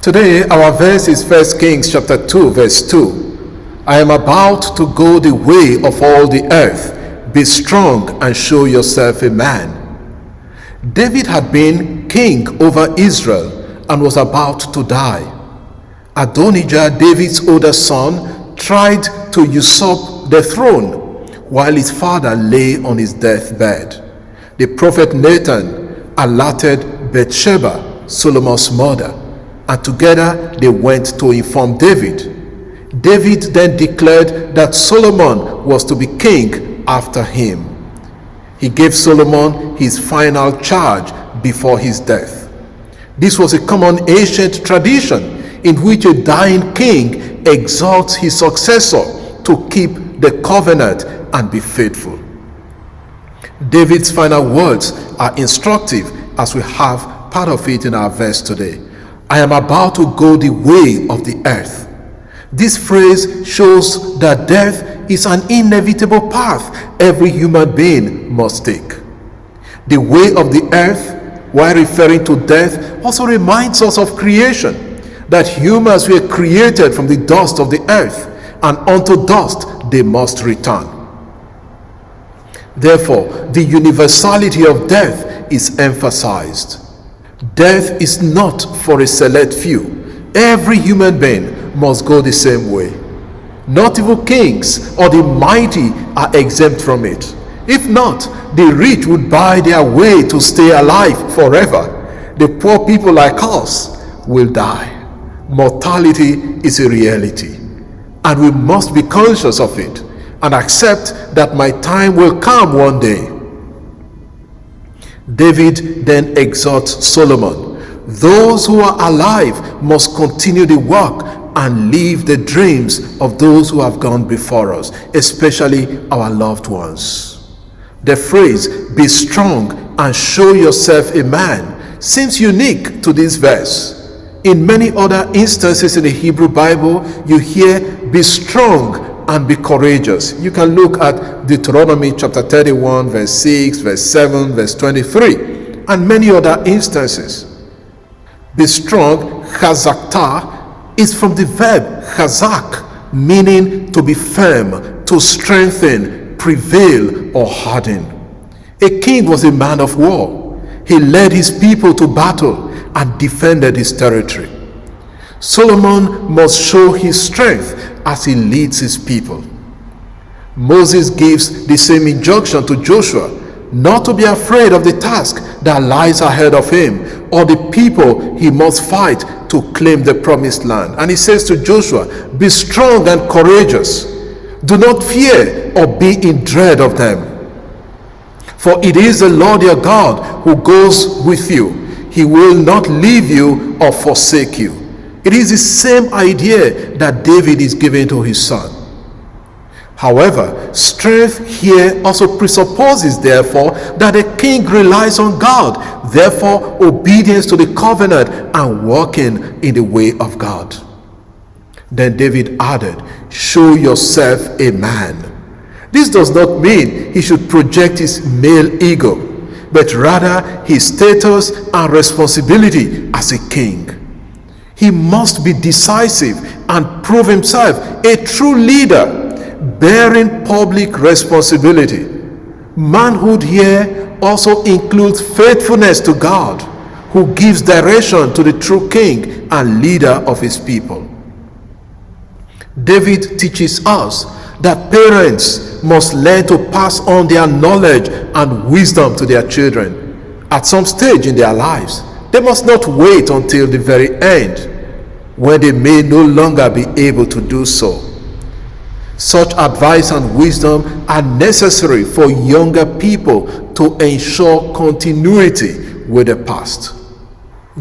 Today, our verse is 1 Kings chapter 2, verse 2. I am about to go the way of all the earth. Be strong and show yourself a man. David had been king over Israel and was about to die. Adonijah, David's older son, tried to usurp the throne while his father lay on his deathbed. The prophet Nathan alerted Bathsheba, Solomon's mother, and together they went to inform David. David then declared that Solomon was to be king after him. He gave Solomon his final charge before his death. This was a common ancient tradition in which a dying king exalts his successor to keep the covenant and be faithful. David's final words are instructive as we have part of it in our verse today. I am about to go the way of the earth. This phrase shows that death is an inevitable path every human being must take. The way of the earth, while referring to death, also reminds us of creation, that humans were created from the dust of the earth, and unto dust they must return. Therefore, the universality of death is emphasized. Death is not for a select few. Every human being must go the same way. Not even kings or the mighty are exempt from it. If not, the rich would buy their way to stay alive forever. The poor people like us will die. Mortality is a reality, and we must be conscious of it and accept that my time will come one day. David then exhorts Solomon. Those who are alive must continue the work and live the dreams of those who have gone before us, especially our loved ones. The phrase, be strong and show yourself a man, seems unique to this verse. In many other instances in the Hebrew Bible, you hear, be strong and be courageous. You can look at Deuteronomy chapter 31, verse 6, verse 7, verse 23, and many other instances. Be strong, chazakta, is from the verb chazak, meaning to be firm, to strengthen, prevail, or harden. A king was a man of war. He led his people to battle and defended his territory. Solomon must show his strength as he leads his people. Moses gives the same injunction to Joshua, not to be afraid of the task that lies ahead of him or the people he must fight to claim the promised land. And he says to Joshua, be strong and courageous. Do not fear or be in dread of them. For it is the Lord your God who goes with you. He will not leave you or forsake you. It is the same idea that David is giving to his son. However, strength here also presupposes, therefore, that a king relies on God, therefore obedience to the covenant and walking in the way of God. Then David added, show yourself a man. This does not mean he should project his male ego, but rather his status and responsibility as a king. He must be decisive and prove himself a true leader, bearing public responsibility. Manhood here also includes faithfulness to God, who gives direction to the true king and leader of his people. David teaches us that parents must learn to pass on their knowledge and wisdom to their children at some stage in their lives. They must not wait until the very end, when they may no longer be able to do so. Such advice and wisdom are necessary for younger people to ensure continuity with the past.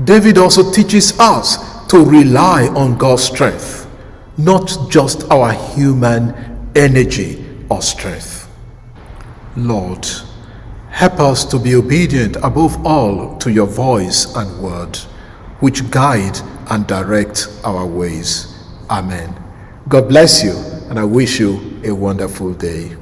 David also teaches us to rely on God's strength, not just our human energy or strength. Lord, help us to be obedient above all to your voice and word, which guide and direct our ways. Amen. God bless you, and I wish you a wonderful day.